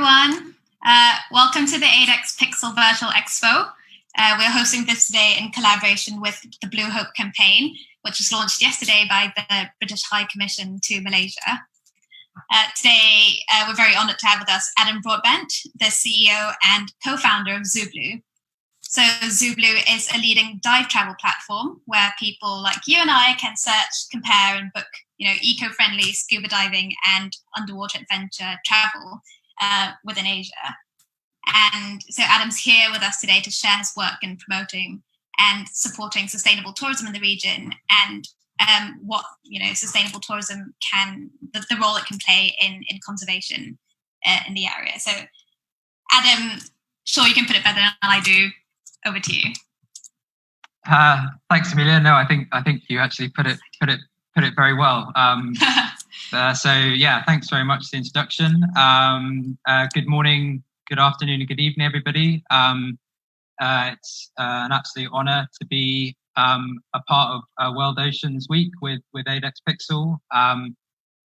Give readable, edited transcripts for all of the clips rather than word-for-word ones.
everyone. Welcome to the ADEX Pixel Virtual Expo. We're hosting this today in collaboration with the Blue Hope campaign, which was launched yesterday by the British High Commission to Malaysia. Today, we're very honored to have with us Adam Broadbent, the CEO and co-founder of ZuBlu. So ZuBlu is a leading dive travel platform where people like you and I can search, compare, and book, eco-friendly scuba diving and underwater adventure travel within Asia. And so Adam's here with us today to share his work in promoting and supporting sustainable tourism in the region, and what sustainable tourism the role it can play in conservation in the area. So Adam, sure, you can put it better than I do. Over to you. Thanks, Amelia. No, I think you actually put it very well. So yeah, thanks very much for the introduction. Good morning, good afternoon, and good evening, everybody. It's an absolute honour to be a part of World Oceans Week with ADEX Pixel,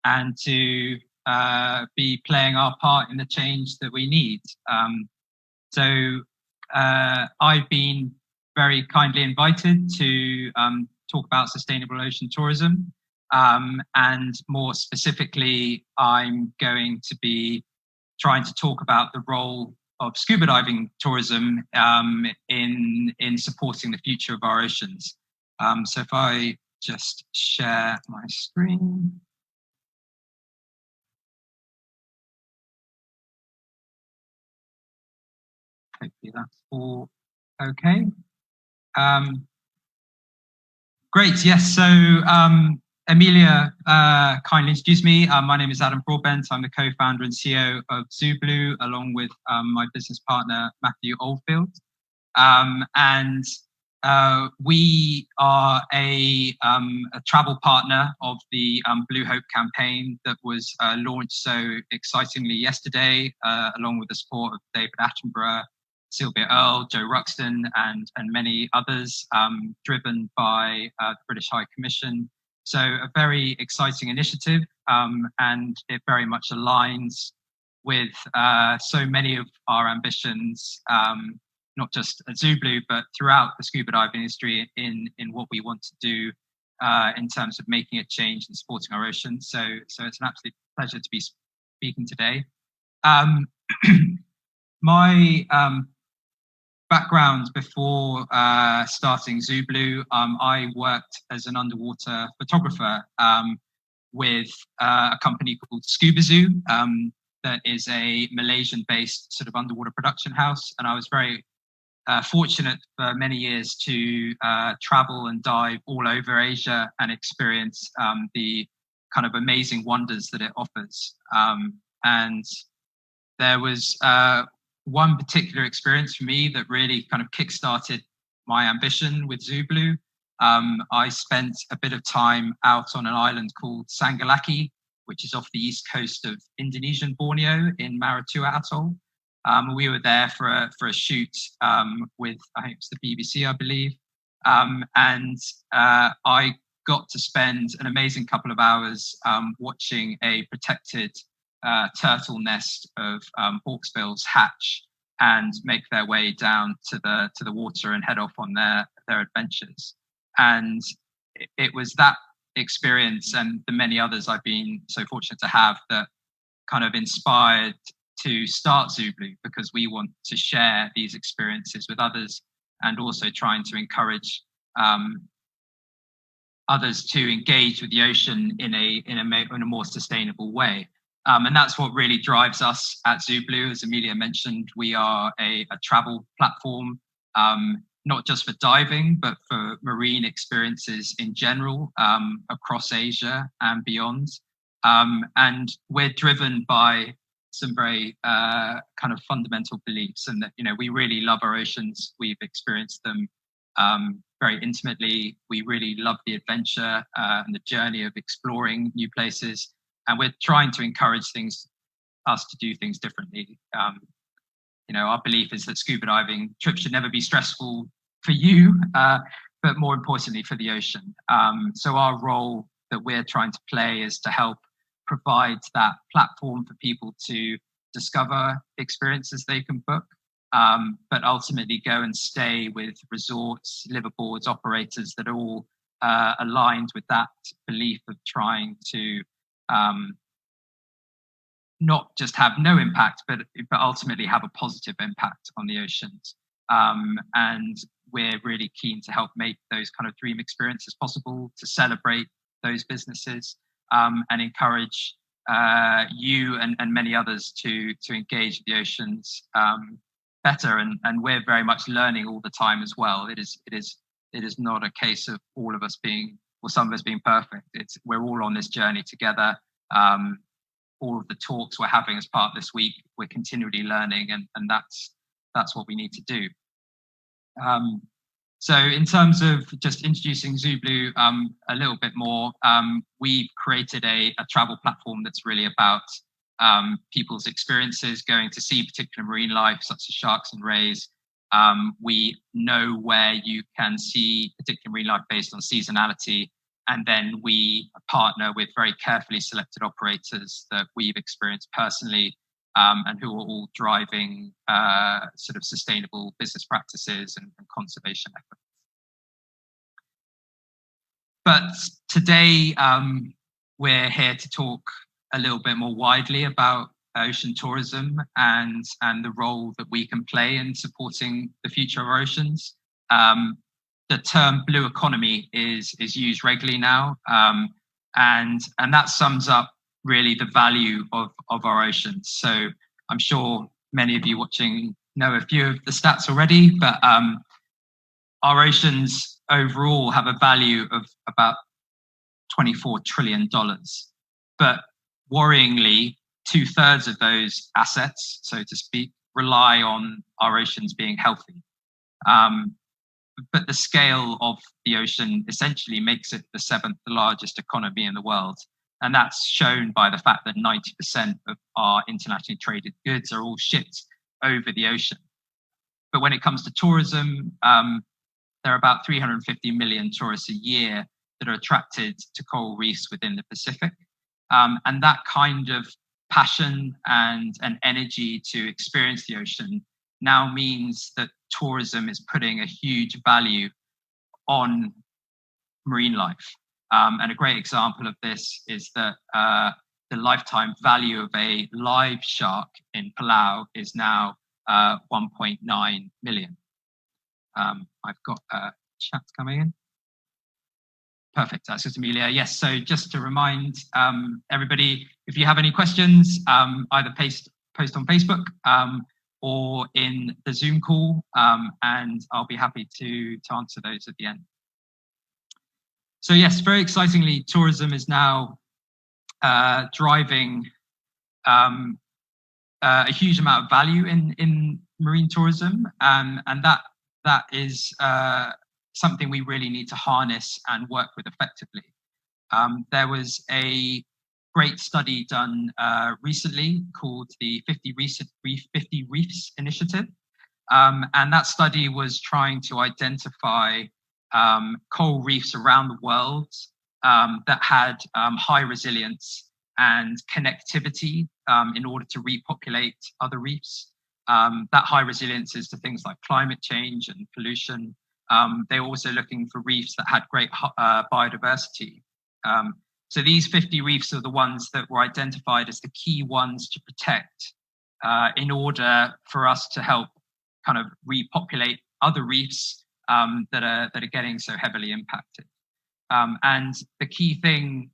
and to be playing our part in the change that we need. I've been very kindly invited to talk about sustainable ocean tourism, and more specifically, I'm going to be trying to talk about the role of scuba diving tourism in supporting the future of our oceans. So if I just share my screen. Hopefully that's all okay. Great, yes, so Amelia kindly introduced me. My name is Adam Broadbent. I'm the co-founder and CEO of ZuBlu, along with my business partner, Matthew Oldfield. And we are a travel partner of the Blue Hope campaign that was launched so excitingly yesterday, along with the support of David Attenborough, Sylvia Earle, Joe Ruxton, and many others, driven by the British High Commission. So a very exciting initiative, and it very much aligns with so many of our ambitions, not just at ZuBlu, but throughout the scuba diving industry in what we want to do in terms of making a change and supporting our oceans. So it's an absolute pleasure to be speaking today. My background before starting ZuBlu, I worked as an underwater photographer with a company called Scuba that is a Malaysian-based sort of underwater production house, and I was very fortunate for many years to travel and dive all over Asia and experience the kind of amazing wonders that it offers. And there was one particular experience for me that really kind of kickstarted my ambition with ZuBlu. I spent a bit of time out on an island called Sangalaki, which is off the east coast of Indonesian Borneo in Maratua Atoll. We were there for a shoot with, I think it was the BBC, I believe. And I got to spend an amazing couple of hours watching a protected turtle nest of hawksbills hatch and make their way down to the water and head off on their adventures. And it was that experience and the many others I've been so fortunate to have that kind of inspired to start ZuBlu, because we want to share these experiences with others, and also trying to encourage others to engage with the ocean in a more sustainable way. And that's what really drives us at ZuBlu. As Amelia mentioned, we are a travel platform, not just for diving, but for marine experiences in general, across Asia and beyond. And we're driven by some very kind of fundamental beliefs, and that, we really love our oceans. We've experienced them very intimately. We really love the adventure and the journey of exploring new places. And we're trying to encourage us to do things differently. Our belief is that scuba diving trips should never be stressful for you, but more importantly for the ocean. So our role that we're trying to play is to help provide that platform for people to discover experiences they can book, but ultimately go and stay with resorts, liveaboards, operators that are all aligned with that belief of trying to not just have no impact, but ultimately have a positive impact on the oceans. And we're really keen to help make those kind of dream experiences possible, to celebrate those businesses, and encourage you and many others to engage the oceans better. And we're very much learning all the time as well. It is not a case of all of us being, or some of us being perfect. We're all on this journey together. All of the talks we're having as part of this week, we're continually learning, and that's what we need to do. So in terms of just introducing ZuBlu a little bit more, we've created a travel platform that's really about people's experiences going to see particular marine life, such as sharks and rays. We know where you can see particular marine life based on seasonality, and then we partner with very carefully selected operators that we've experienced personally, and who are all driving sort of sustainable business practices and conservation efforts. But today, we're here to talk a little bit more widely about ocean tourism and the role that we can play in supporting the future of our oceans. The term blue economy is used regularly now, and that sums up really the value of our oceans. So I'm sure many of you watching know a few of the stats already, but our oceans overall have a value of about $24 trillion. But worryingly, 2/3 of those assets, so to speak, rely on our oceans being healthy. But the scale of the ocean essentially makes it the 7th largest economy in the world. And that's shown by the fact that 90% of our internationally traded goods are all shipped over the ocean. But when it comes to tourism, there are about 350 million tourists a year that are attracted to coral reefs within the Pacific. And that kind of passion and energy to experience the ocean now means that tourism is putting a huge value on marine life. And a great example of this is that the lifetime value of a live shark in Palau is now 1.9 million. I've got a chat coming in. Perfect, that's just Amelia. Yes, so just to remind everybody, if you have any questions, either post on Facebook or in the Zoom call, and I'll be happy to answer those at the end. So yes, very excitingly, tourism is now driving a huge amount of value in marine tourism, and that is something we really need to harness and work with effectively. There was a great study done recently called the 50 Reefs Initiative. And that study was trying to identify coral reefs around the world that had high resilience and connectivity in order to repopulate other reefs. That high resilience is to things like climate change and pollution. They were also looking for reefs that had great biodiversity. So these 50 reefs are the ones that were identified as the key ones to protect in order for us to help kind of repopulate other reefs that are getting so heavily impacted. And the key thing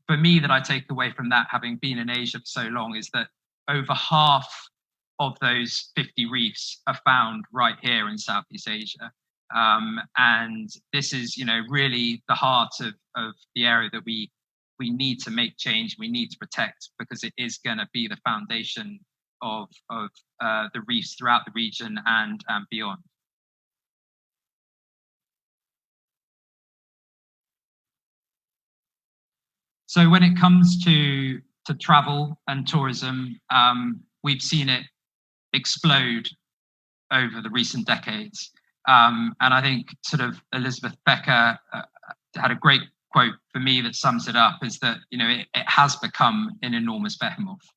for me that I take away from that, having been in Asia for so long, is that over half of those 50 reefs are found right here in Southeast Asia. And this is, really the heart of the area that we need to make change, we need to protect, because it is going to be the foundation of the reefs throughout the region and beyond. So when it comes to travel and tourism, we've seen it explode over the recent decades. And I think sort of Elizabeth Becker had a great quote for me that sums it up, is that, it has become an enormous behemoth.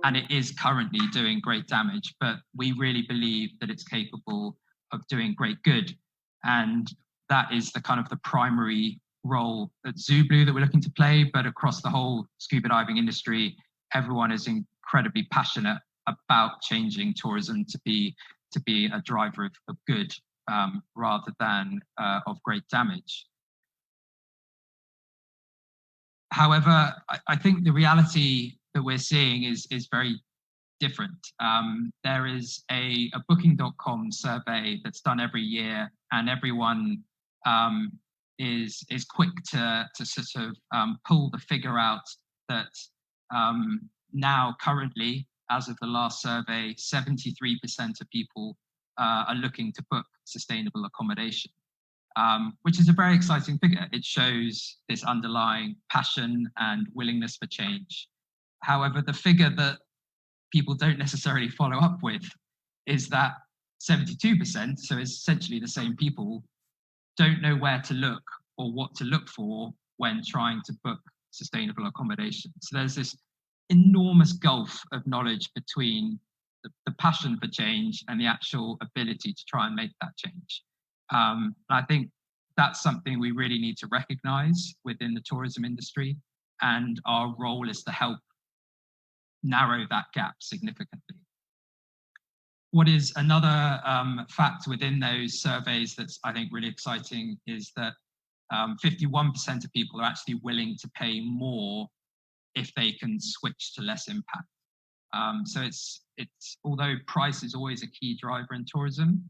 and it is currently doing great damage, but we really believe that it's capable of doing great good. And that is the kind of the primary role at ZuBlu that we're looking to play, but across the whole scuba diving industry, everyone is incredibly passionate about changing tourism to be a driver of good rather than of great damage. However, I think the reality that we're seeing is very different. There is a Booking.com survey that's done every year, and everyone is quick to sort of pull the figure out that now currently, as of the last survey, 73% of people are looking to book sustainable accommodation. Which is a very exciting figure. It shows this underlying passion and willingness for change. However, the figure that people don't necessarily follow up with is that 72%, so it's essentially the same people, don't know where to look or what to look for when trying to book sustainable accommodation. So there's this enormous gulf of knowledge between the passion for change and the actual ability to try and make that change. I think that's something we really need to recognize within the tourism industry, and our role is to help narrow that gap significantly. What is another fact within those surveys that's, I think, really exciting is that 51% of people are actually willing to pay more if they can switch to less impact. So it's although price is always a key driver in tourism,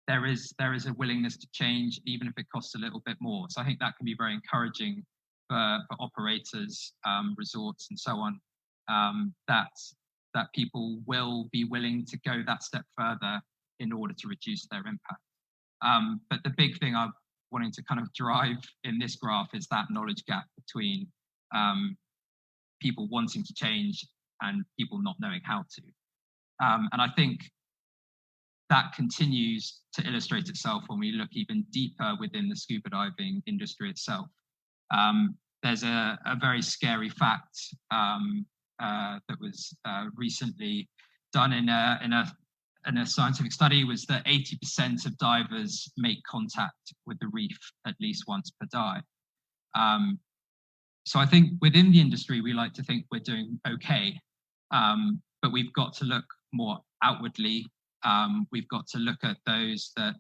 there is a willingness to change even if it costs a little bit more. So I think that can be very encouraging for operators, resorts, and so on. That people will be willing to go that step further in order to reduce their impact. But the big thing I'm wanting to kind of drive in this graph is that knowledge gap between people wanting to change and people not knowing how to. And I think that continues to illustrate itself when we look even deeper within the scuba diving industry itself. There's a very scary fact that was recently done in a scientific study, was that 80% of divers make contact with the reef at least once per dive. So I think within the industry, we like to think we're doing okay, but we've got to look more outwardly. We've got to look at those that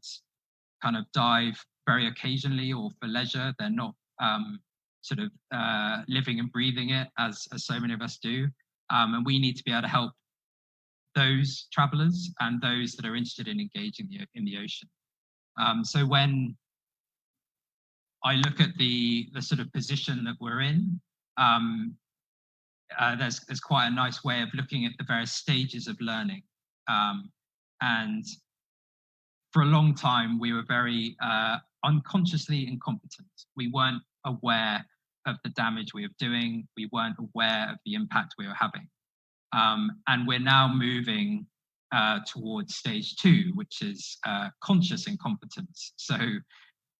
kind of dive very occasionally or for leisure. They're not sort of living and breathing it as so many of us do. And we need to be able to help those travelers and those that are interested in engaging in the ocean. So when I look at the sort of position that we're in, there's quite a nice way of looking at the various stages of learning. And for a long time, we were very unconsciously incompetent. We weren't aware of the damage we were doing. We weren't aware of the impact we were having. And we're now moving towards stage 2, which is conscious incompetence. So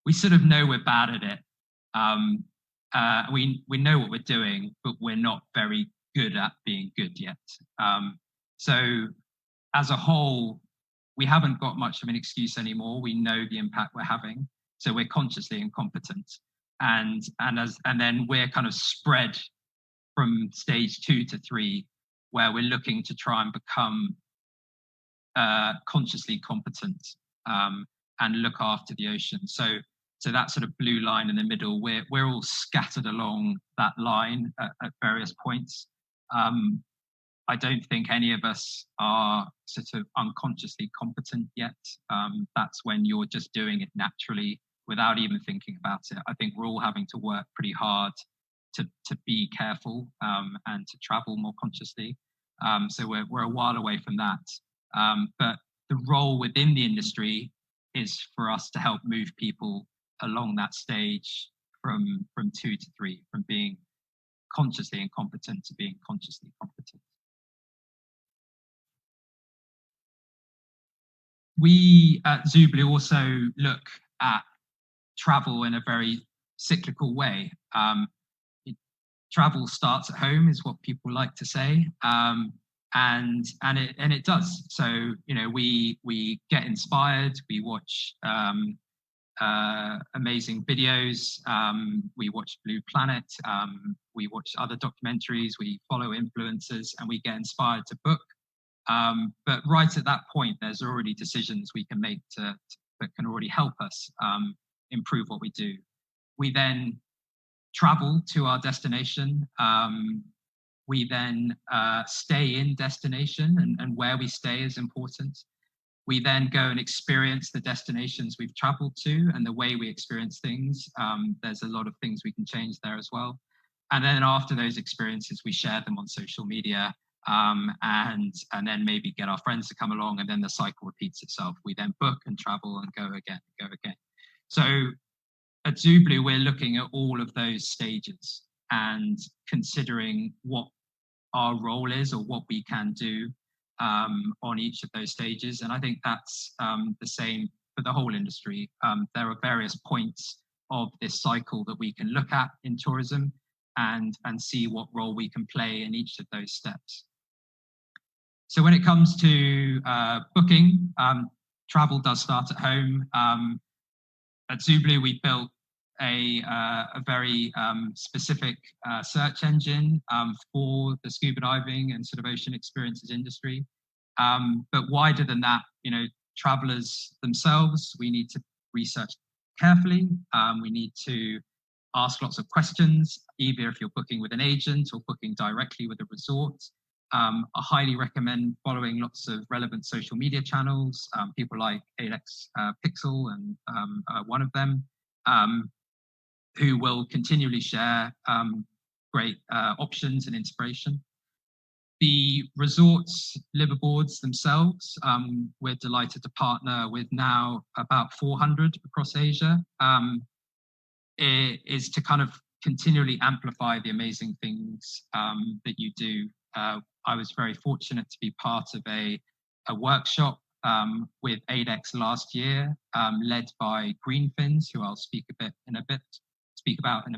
we sort of know we're bad at it. We know what we're doing, but we're not very good at being good yet. So as a whole, we haven't got much of an excuse anymore. We know the impact we're having, so we're consciously incompetent, and then we're kind of spread from stage 2 to 3, where we're looking to try and become consciously competent and look after the ocean. So that sort of blue line in the middle, we're all scattered along that line at various points. I don't think any of us are sort of unconsciously competent yet. That's when you're just doing it naturally without even thinking about it. I think we're all having to work pretty hard to be careful and to travel more consciously. So we're a while away from that. But the role within the industry is for us to help move people along that stage from 2 to 3, from being consciously incompetent to being consciously competent. We at ZuBlu also look at travel in a very cyclical way. travel starts at home, is what people like to say. And it does. So, you know, we get inspired, we watch amazing videos, we watch Blue Planet, we watch other documentaries, we follow influencers, and we get inspired to book. But right at that point, there's already decisions we can make that can already help us improve what we do. We then travel to our destination. We then stay in destination, and where we stay is important. We then go and experience the destinations we've traveled to, and the way we experience things. There's a lot of things we can change there as well. And then after those experiences, we share them on social media, and then maybe get our friends to come along, and then the cycle repeats itself. We then book and travel and go again. So at ZuBlu, we're looking at all of those stages and considering what our role is or what we can do on each of those stages. And I think that's the same for the whole industry. There are various points of this cycle that we can look at in tourism and see what role we can play in each of those steps. So when it comes to booking, travel does start at home. At ZuBlu, we built a very specific search engine for the scuba diving and sort of ocean experiences industry. But wider than that, you know, travelers themselves, we need to research carefully. We need to ask lots of questions, either if you're booking with an agent or booking directly with a resort. I highly recommend following lots of relevant social media channels, people like 8x Pixel and one of them, who will continually share great options and inspiration. The resorts, liveaboards themselves, we're delighted to partner with now about 400 across Asia. It is to kind of continually amplify the amazing things that you do. I was very fortunate to be part of a workshop with 8x last year, led by Greenfins, who I'll speak about in a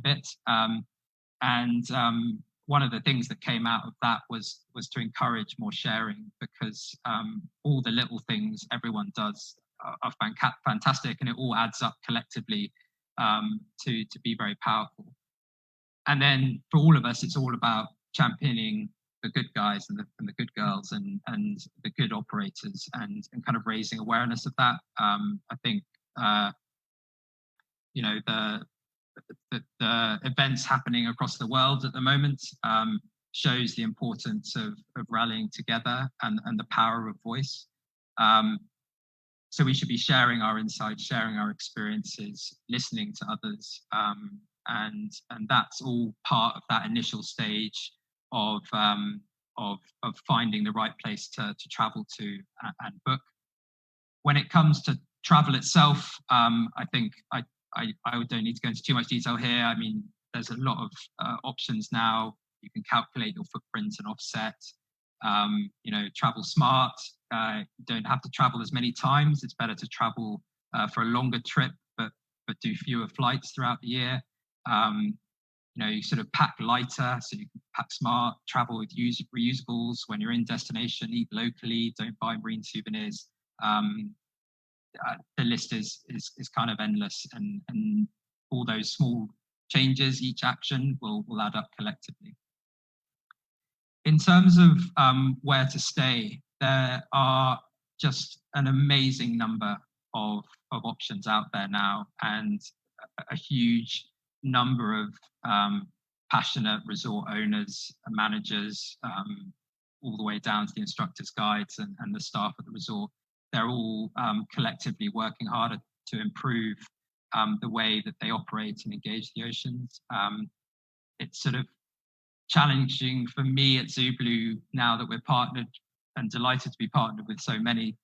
bit. And one of the things that came out of that was to encourage more sharing, because all the little things everyone does are fantastic, and it all adds up collectively to be very powerful. And then for all of us, it's all about championing the good guys and the good girls and the good operators and kind of raising awareness of that. I think you know, the events happening across the world at the moment shows the importance of rallying together and the power of voice. So we should be sharing our insights, sharing our experiences, listening to others, and that's all part of that initial stage of finding the right place to travel to and book. When it comes to travel itself, I think I don't need to go into too much detail here. I mean, there's a lot of options now. You can calculate your footprint and offset. You know, travel smart. You don't have to travel as many times. It's better to travel for a longer trip, but do fewer flights throughout the year. You know, you sort of pack lighter, so you can pack smart, travel with reusables. When you're in destination, eat locally, don't buy marine souvenirs. The list is kind of endless, and all those small changes, each action will add up collectively. In terms of where to stay, there are just an amazing number of options out there now, and a huge number of passionate resort owners and managers, all the way down to the instructors' guides and the staff at the resort. They're all collectively working harder to improve the way that they operate and engage the oceans. It's sort of challenging for me at ZuBlu now that we're partnered and delighted to be partnered with so many.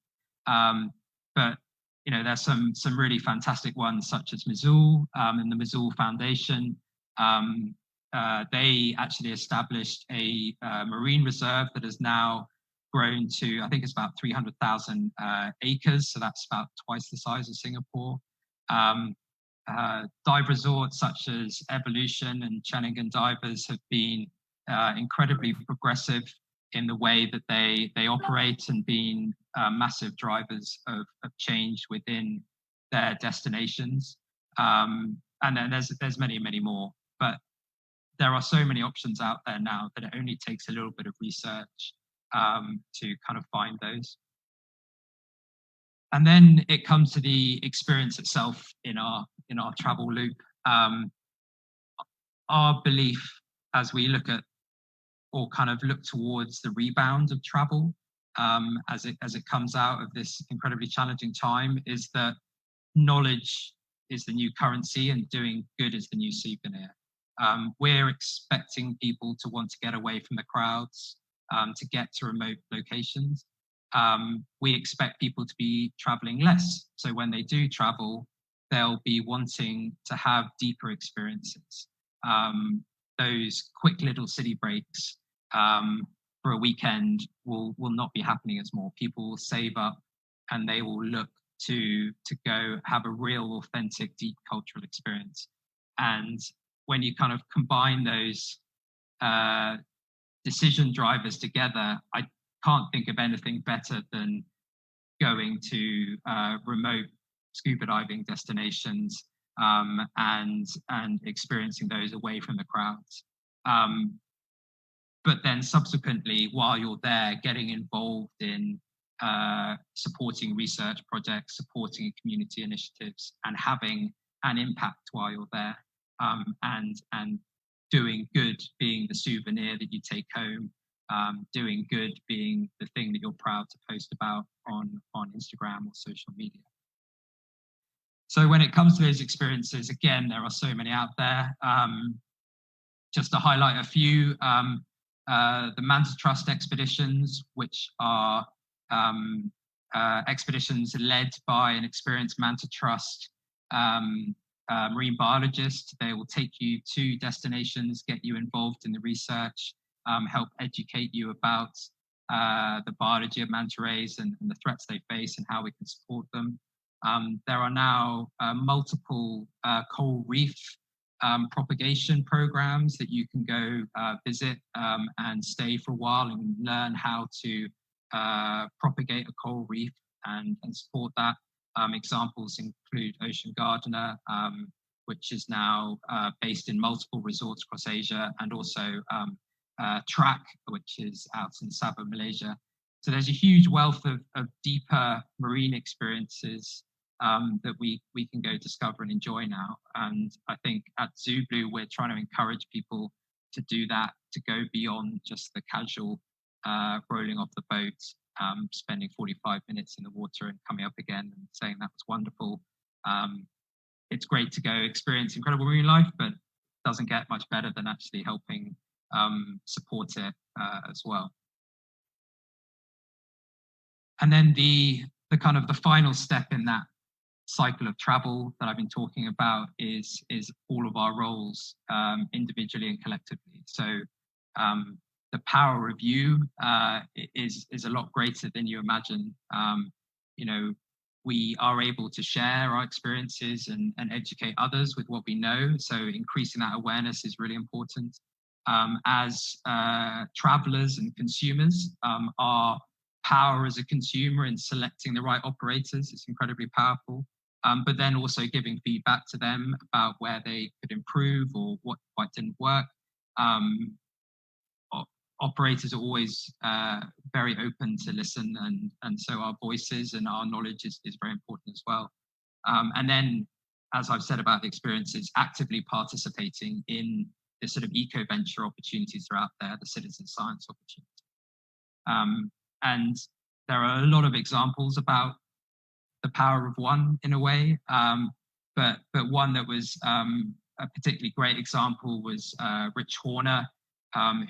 But you know, there's some really fantastic ones, such as Missoul and the Missoul Foundation. They actually established a marine reserve that has now grown to, I think it's about 300,000 acres. So that's about twice the size of Singapore. Dive resorts such as Evolution and Chenningen Divers have been incredibly progressive in the way that they operate, and been massive drivers of change within their destinations. And then there's many more, but there are so many options out there now that it only takes a little bit of research to kind of find those. And then it comes to the experience itself in our travel loop. Our belief, as we look at or kind of look towards the rebound of travel as it comes out of this incredibly challenging time, is that knowledge is the new currency and doing good is the new souvenir. We're expecting people to want to get away from the crowds, to get to remote locations. We expect people to be traveling less. So when they do travel, they'll be wanting to have deeper experiences. Those quick little city breaks for a weekend will not be happening as more. People will save up and they will look to go have a real, authentic, deep cultural experience. And when you kind of combine those decision drivers together, I can't think of anything better than going to remote scuba diving destinations and experiencing those away from the crowds. But then subsequently, while you're there, getting involved in supporting research projects, supporting community initiatives, and having an impact while you're there, and doing good being the souvenir that you take home, doing good being the thing that you're proud to post about on Instagram or social media. So when it comes to those experiences, again, there are so many out there. Just to highlight a few, the Manta Trust expeditions, which are expeditions led by an experienced Manta Trust marine biologist. They will take you to destinations, get you involved in the research, help educate you about the biology of manta rays and the threats they face and how we can support them. There are now multiple coral reef propagation programs that you can go visit and stay for a while and learn how to propagate a coral reef and support that. Examples include Ocean Gardener, which is now based in multiple resorts across Asia, and also Track, which is out in Sabah, Malaysia. So there's a huge wealth of deeper marine experiences that we can go discover and enjoy now. And I think at ZuBlu, we're trying to encourage people to do that, to go beyond just the casual rolling off the boat, spending 45 minutes in the water and coming up again and saying that was wonderful. It's great to go experience incredible marine life, but doesn't get much better than actually helping support it as well. And then the kind of the final step in that cycle of travel that I've been talking about is all of our roles individually and collectively. So the power of you is a lot greater than you imagine. You know, we are able to share our experiences and educate others with what we know. So increasing that awareness is really important. As travelers and consumers, our power as a consumer in selecting the right operators is incredibly powerful. But then also giving feedback to them about where they could improve or what didn't work. Operators are always very open to listen, and so our voices and our knowledge is very important as well. And then, as I've said about the experiences, actively participating in the sort of eco-venture opportunities that are out there, the citizen science opportunities. And there are a lot of examples about the power of one in a way, but one that was a particularly great example was Rich Horner,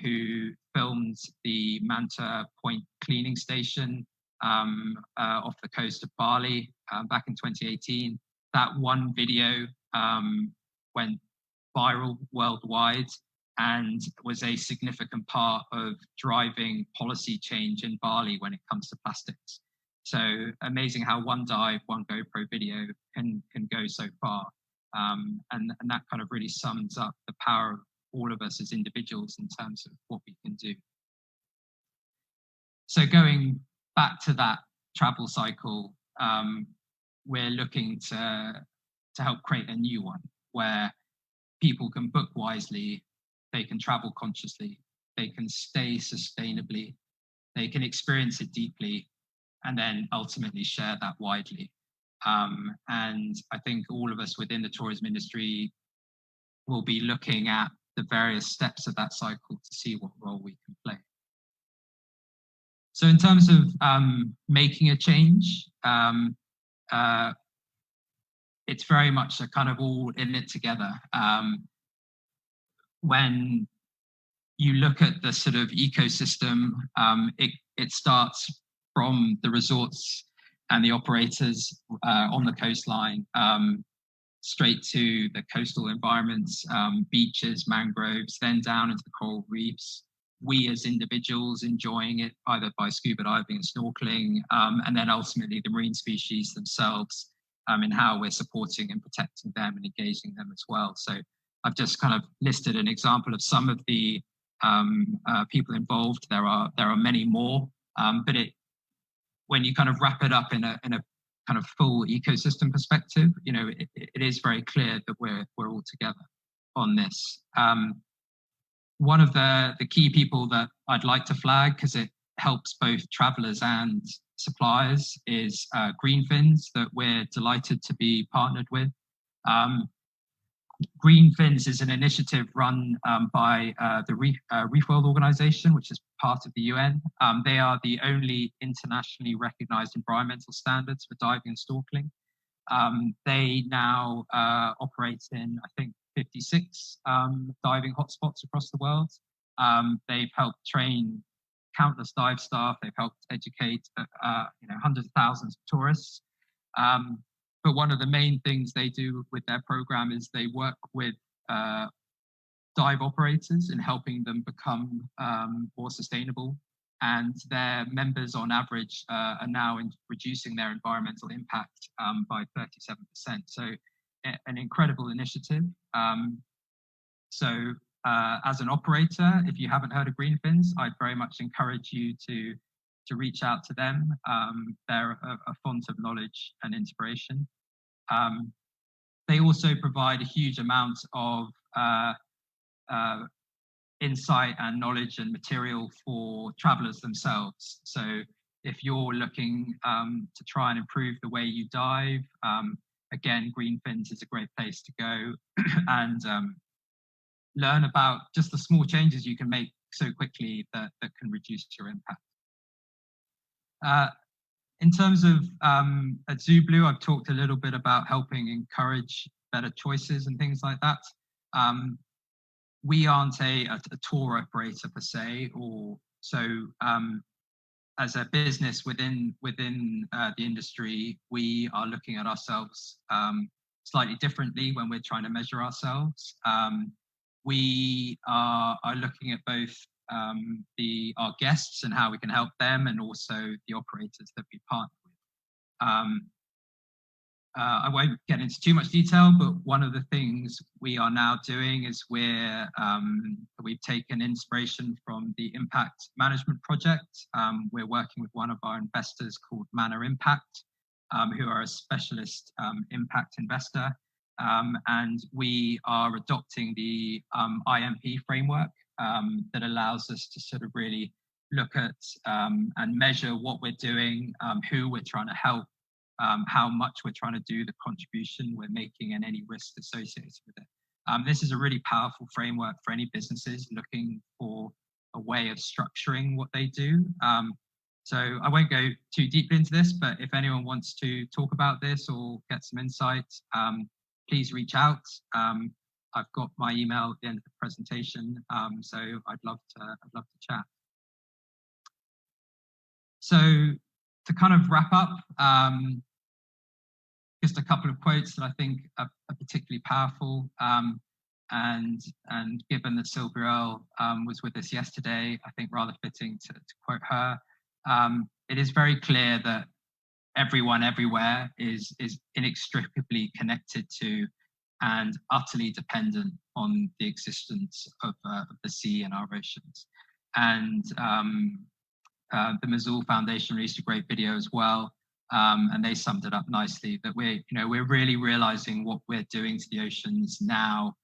who filmed the Manta Point cleaning station off the coast of Bali back in 2018. That one video went viral worldwide and was a significant part of driving policy change in Bali when it comes to plastics. So amazing how one dive, one GoPro video can go so far. And that kind of really sums up the power of all of us as individuals in terms of what we can do. So going back to that travel cycle, we're looking to help create a new one where people can book wisely, they can travel consciously, they can stay sustainably, they can experience it deeply, and then ultimately share that widely. And I think all of us within the tourism industry will be looking at the various steps of that cycle to see what role we can play. So in terms of making a change, it's very much a kind of all in it together. When you look at the sort of ecosystem, it starts from the resorts and the operators on the coastline, straight to the coastal environments, beaches, mangroves, then down into the coral reefs. We as individuals enjoying it either by scuba diving and snorkeling, and then ultimately the marine species themselves, and how we're supporting and protecting them and engaging them as well. So I've just kind of listed an example of some of the people involved. There are many more, but when you kind of wrap it up in a kind of full ecosystem perspective, it is very clear that we're all together on this. One of the key people that I'd like to flag, because it helps both travelers and suppliers, is Greenfins, that we're delighted to be partnered with. Greenfins is an initiative run by the Reef World Organization, which is part of the UN. They are the only internationally recognized environmental standards for diving and snorkeling. They now operate in, I think, 56 diving hotspots across the world. They've helped train countless dive staff. They've helped educate hundreds of thousands of tourists. But one of the main things they do with their program is they work with dive operators in helping them become more sustainable. And their members on average are now reducing their environmental impact by 37%. So an incredible initiative. As an operator, if you haven't heard of Greenfins, I'd very much encourage you to reach out to them. They're a font of knowledge and inspiration. They also provide a huge amount of insight and knowledge and material for travelers themselves. So if you're looking to try and improve the way you dive, again, Greenfins is a great place to go and learn about just the small changes you can make so quickly that can reduce your impact. In terms of at ZuBlu, I've talked a little bit about helping encourage better choices and things like that. We aren't a tour operator per se, or so as a business within the industry, we are looking at ourselves slightly differently when we're trying to measure ourselves. We are looking at both our guests and how we can help them, and also the operators that we partner with. I won't get into too much detail, but one of the things we are now doing is we've taken inspiration from the Impact Management Project. We're working with one of our investors called Manna Impact, who are a specialist impact investor. And we are adopting the IMP framework that allows us to sort of really look at and measure what we're doing, who we're trying to help, how much we're trying to do, the contribution we're making, and any risks associated with it. This is a really powerful framework for any businesses looking for a way of structuring what they do. So I won't go too deeply into this, but if anyone wants to talk about this or get some insight, please reach out. I've got my email at the end of the presentation, so I'd love to chat. So to kind of wrap up, just a couple of quotes that I think are particularly powerful. And given that Sylvia Earle was with us yesterday, I think rather fitting to quote her. It is very clear that everyone everywhere is inextricably connected to and utterly dependent on the existence of the sea and our oceans. And the Mazul Foundation released a great video as well, and they summed it up nicely, that we're really realizing what we're doing to the oceans now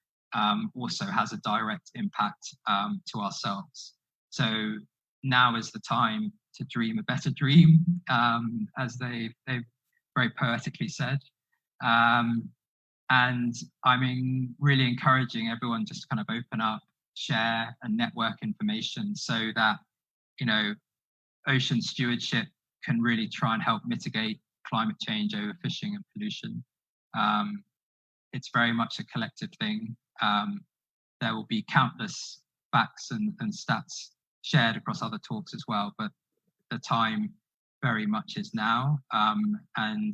also has a direct impact to ourselves. So now is the time to dream a better dream, as they've very poetically said. And really encouraging everyone just to kind of open up, share, and network information so that, ocean stewardship can really try and help mitigate climate change, overfishing, and pollution. It's very much a collective thing. There will be countless facts and stats shared across other talks as well, but the time very much is now. And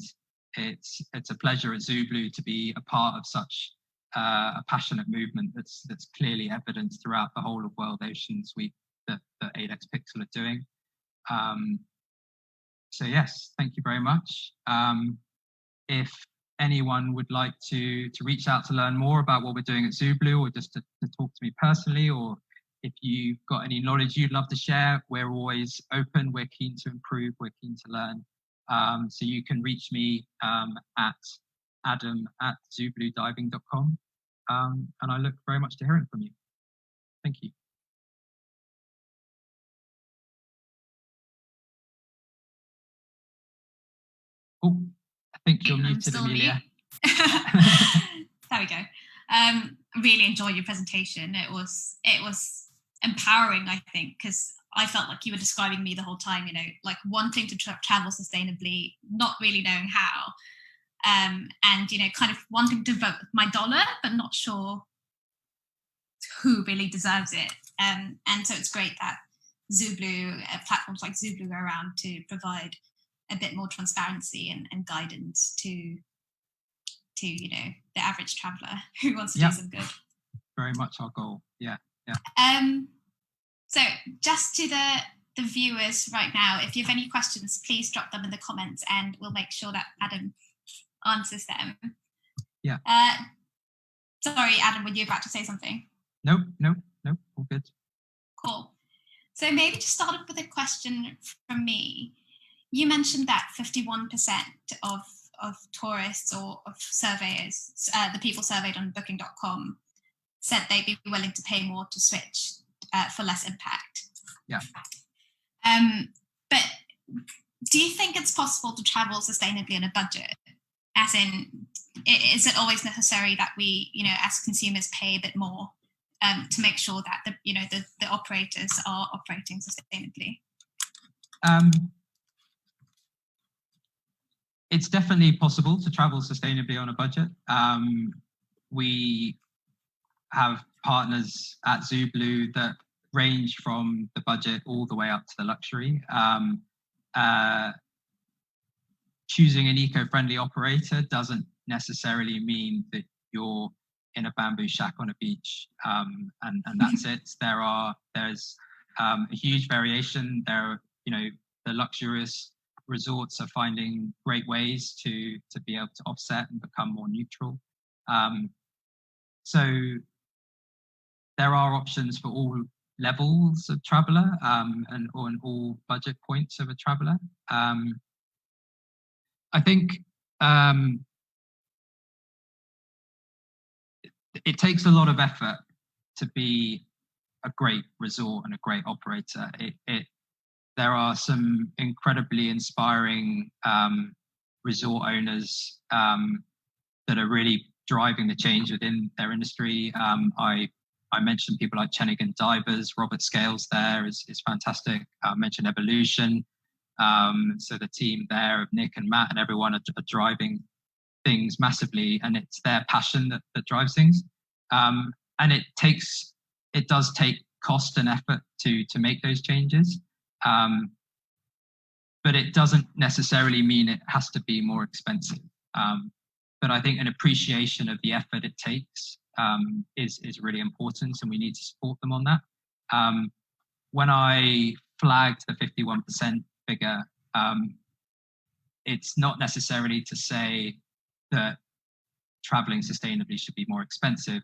it's a pleasure at ZuBlu to be a part of such a passionate movement that's clearly evident throughout the whole of World Oceans Week that 8x Pixel are doing. So yes, thank you very much. If anyone would like to reach out to learn more about what we're doing at ZuBlu, or just to talk to me personally, or if you've got any knowledge you'd love to share, we're always open, we're keen to improve, we're keen to learn. So you can reach me at adam@zubludiving.com, and I look very much to hearing from you. Thank you. Oh, I think you're muted, Amelia. There we go. Really enjoyed your presentation. It was empowering, I think, because I felt like you were describing me the whole time, like wanting to travel sustainably, not really knowing how, and kind of wanting to vote with my dollar, but not sure who really deserves it. And so it's great that ZuBlu, platforms like ZuBlu are around to provide a bit more transparency and guidance to the average traveller who wants to do some good. Very much our goal. Yeah. So just to the viewers right now, if you have any questions, please drop them in the comments and we'll make sure that Adam answers them. Yeah. Sorry, Adam, were you about to say something? No, all good. Cool. So maybe to start off with a question from me. You mentioned that 51% of tourists or of surveyors, the people surveyed on booking.com, said they'd be willing to pay more to switch for less impact. Yeah. But do you think it's possible to travel sustainably on a budget? As in, is it always necessary that we, as consumers, pay a bit more to make sure that the operators are operating sustainably? It's definitely possible to travel sustainably on a budget. We have partners at ZuBlu that range from the budget all the way up to the luxury. Choosing an eco-friendly operator doesn't necessarily mean that you're in a bamboo shack on a beach and that's it. There's a huge variation. The luxurious resorts are finding great ways to be able to offset and become more neutral. So there are options for all levels of traveller and on all budget points of a traveller. I think it takes a lot of effort to be a great resort and a great operator. There are some incredibly inspiring resort owners that are really driving the change within their industry. I mentioned people like Chenigan Divers, Robert Scales there is fantastic. I mentioned Evolution. So the team there of Nick and Matt and everyone are driving things massively, and it's their passion that drives things. And it does take cost and effort to make those changes. But it doesn't necessarily mean it has to be more expensive. But I think an appreciation of the effort it takes is really important, and we need to support them on that. When I flagged the 51% figure, it's not necessarily to say that traveling sustainably should be more expensive.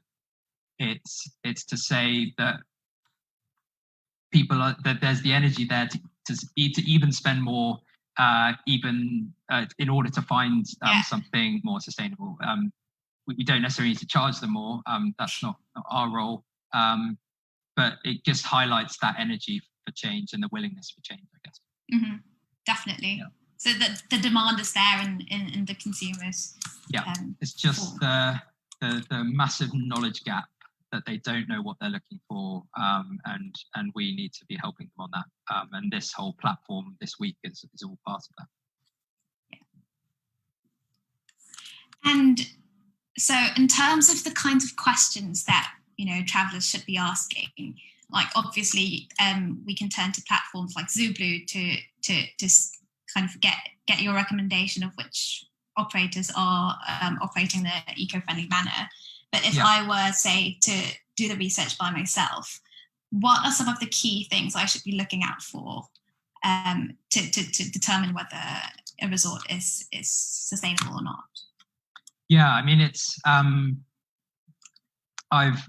It's to say that that there's the energy there to even spend more, even in order to find something more sustainable. We don't necessarily need to charge them more. That's not our role. But it just highlights that energy for change and the willingness for change, I guess. Mm-hmm. Definitely. Yeah. So the demand is there in the consumers. Yeah, it's just the massive knowledge gap that they don't know what they're looking for, and we need to be helping them on that. And this whole platform this week is all part of that. Yeah. And so, in terms of the kinds of questions that travelers should be asking, like obviously, we can turn to platforms like ZuBlu to kind of get your recommendation of which operators are operating the eco-friendly manner. But if I were, say, to do the research by myself, what are some of the key things I should be looking out for to determine whether a resort is sustainable or not? Yeah, I mean, it's I've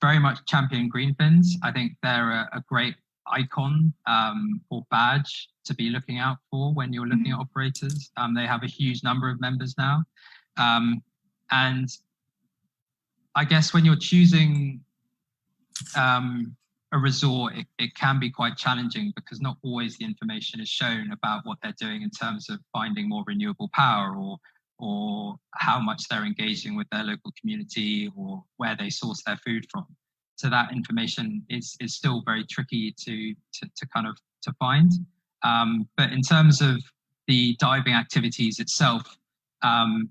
very much championed Greenfins. I think they're a great icon or badge to be looking out for when you're looking at operators. They have a huge number of members now. And I guess when you're choosing a resort, it can be quite challenging because not always the information is shown about what they're doing in terms of finding more renewable power or how much they're engaging with their local community or where they source their food from. So that information is still very tricky to kind of to find. But in terms of the diving activities itself, asking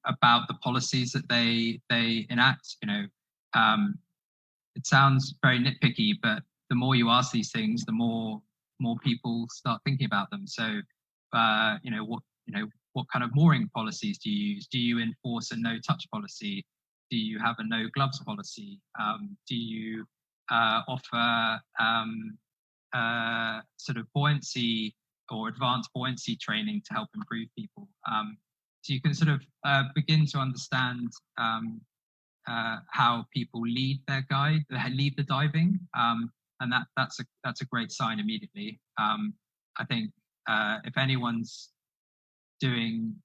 about the policies that they enact, it sounds very nitpicky, but the more you ask these things, the more people start thinking about them. So, what kind of mooring policies do you use? Do you enforce a no-touch policy? Do you have a no gloves policy? Do you offer sort of buoyancy or advanced buoyancy training to help improve people? So you can sort of begin to understand how people lead the diving, and that's a great sign immediately. I think if anyone's doing,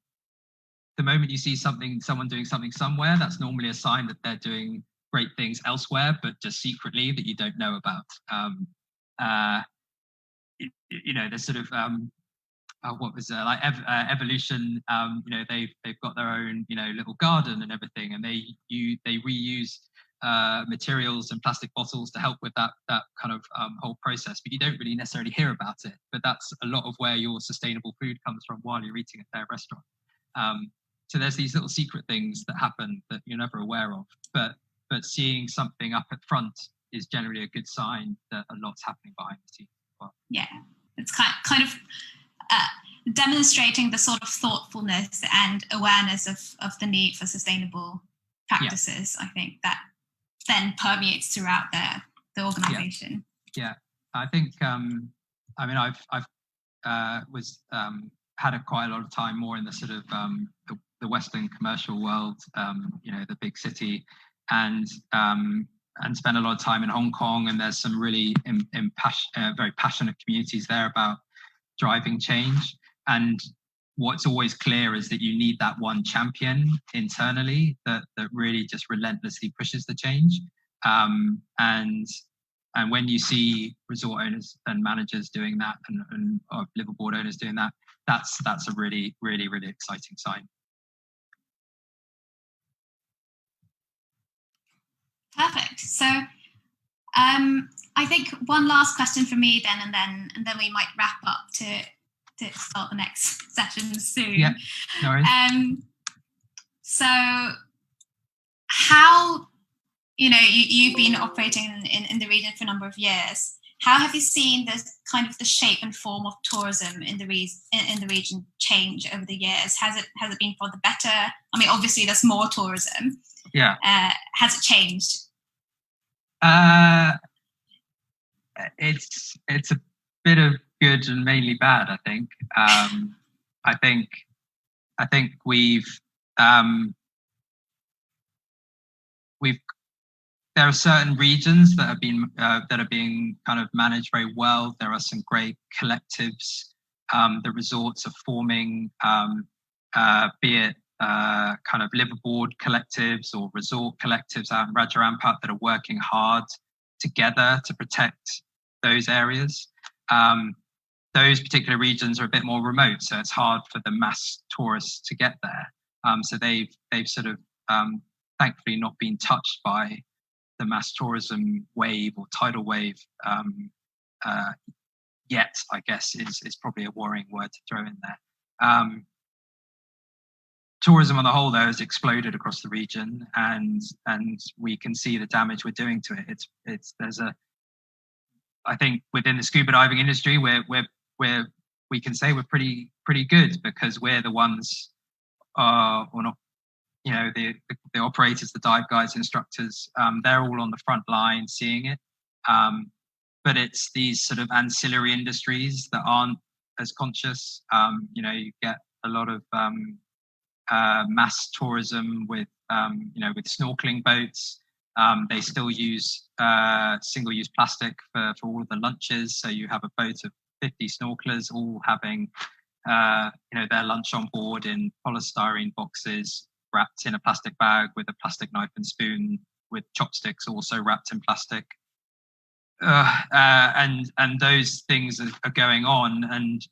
the moment you see someone doing something somewhere, that's normally a sign that they're doing great things elsewhere, but just secretly that you don't know about. There's sort of what was like Evolution. They've got their own little garden and everything, and they reuse materials and plastic bottles to help with that kind of whole process. But you don't really necessarily hear about it. But that's a lot of where your sustainable food comes from while you're eating at their restaurant. So there's these little secret things that happen that you're never aware of. But seeing something up at front is generally a good sign that a lot's happening behind the scenes as well. Yeah, it's kind of demonstrating the sort of thoughtfulness and awareness of the need for sustainable practices. I think that then permeates throughout the organization. Yeah, I think I've had quite a lot of time more in the sort of the Western commercial world, the big city, and spent a lot of time in Hong Kong, and there's some really very passionate communities there about driving change. And what's always clear is that you need that one champion internally that really just relentlessly pushes the change. And when you see resort owners and managers doing that, and liveaboard owners doing that, that's a really, really, really exciting sign. Perfect. So I think one last question for me then, and then we might wrap up to start the next session soon. Yeah, no worries. So how, you've been operating in the region for a number of years. How have you seen this kind of the shape and form of tourism in the region change over the years? Has it been for the better? I mean, obviously there's more tourism. Yeah. Has it changed? It's a bit of good and mainly bad, I think. I think we've there are certain regions that are being kind of managed very well. There are some great collectives. The resorts are forming, be it kind of liveaboard collectives or resort collectives out in Raja Ampat that are working hard together to protect those areas. Those particular regions are a bit more remote, so it's hard for the mass tourists to get there. So they've sort of thankfully not been touched by the mass tourism wave or tidal wave yet, I guess is probably a worrying word to throw in there. Tourism on the whole, though, has exploded across the region, and we can see the damage we're doing to it. I think within the scuba diving industry, we can say we're pretty good because we're the ones, or not, you know, the operators, the dive guides, instructors. They're all on the front line seeing it, but it's these sort of ancillary industries that aren't as conscious. You know, you get a lot of mass tourism with with snorkeling boats. They still use single-use plastic for all of the lunches. So you have a boat of 50 snorkelers all having their lunch on board in polystyrene boxes, wrapped in a plastic bag with a plastic knife and spoon, with chopsticks also wrapped in plastic. And those things are going on. And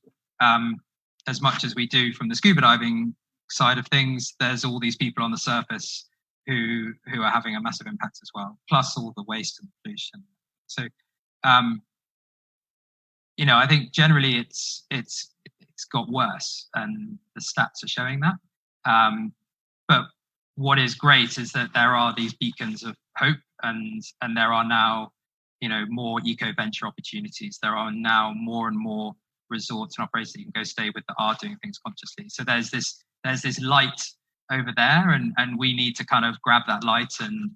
as much as we do from the scuba diving side of things, there's all these people on the surface who are having a massive impact as well, plus all the waste and pollution. So I think generally it's got worse, and the stats are showing that. But what is great is that there are these beacons of hope, and there are now more eco venture opportunities. There are now more and more resorts and operators that you can go stay with that are doing things consciously. So there's this light over there, and we need to kind of grab that light and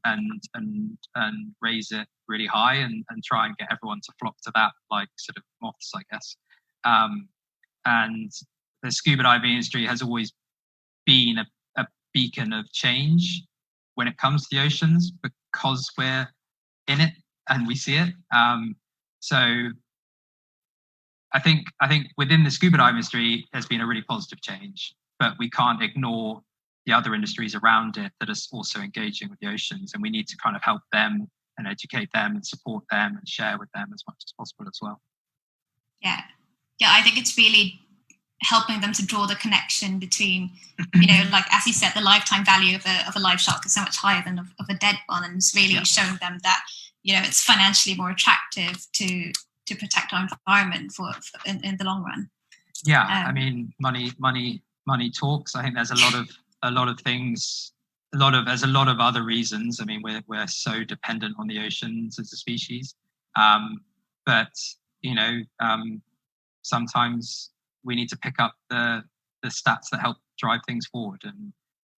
raise it really high and try and get everyone to flock to that, like sort of moths, I guess. And the scuba diving industry has always been a beacon of change when it comes to the oceans, because we're in it and we see it. So I think within the scuba diving industry, there's been a really positive change, but we can't ignore the other industries around it that are also engaging with the oceans, and we need to kind of help them and educate them and support them and share with them as much as possible as well. Yeah, I think it's really helping them to draw the connection between, like as you said, the lifetime value of a live shark is so much higher than of a dead one, and it's really showing them that it's financially more attractive to protect our environment in the long run. Yeah, I mean, money talks. I think there's a lot of things. There's a lot of other reasons. I mean, we're so dependent on the oceans as a species, but sometimes we need to pick up the stats that help drive things forward,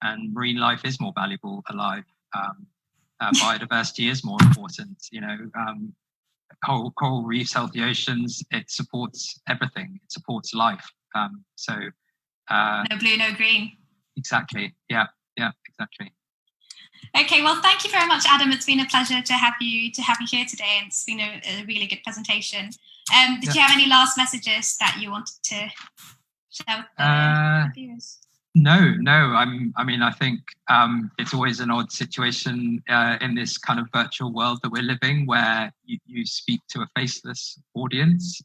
and marine life is more valuable alive. Biodiversity is more important. Coral reefs, healthy oceans. It supports everything. It supports life. No blue, no green. Exactly. Yeah, exactly. Okay, well, thank you very much, Adam. It's been a pleasure to have you here today, and it's been a really good presentation. Did you have any last messages that you wanted to share with the viewers? No. I think it's always an odd situation in this kind of virtual world that we're living, where you speak to a faceless audience.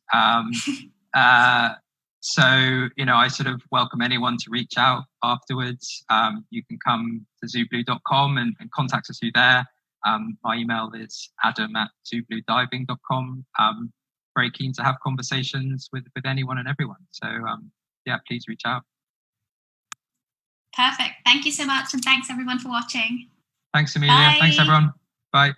So, I sort of welcome anyone to reach out afterwards. You can come to ZuBlu.com and contact us through there. My email is adam@zubludiving.com. Very keen to have conversations with anyone and everyone. So, please reach out. Perfect. Thank you so much. And thanks everyone for watching. Thanks, Amelia. Bye. Thanks, everyone. Bye.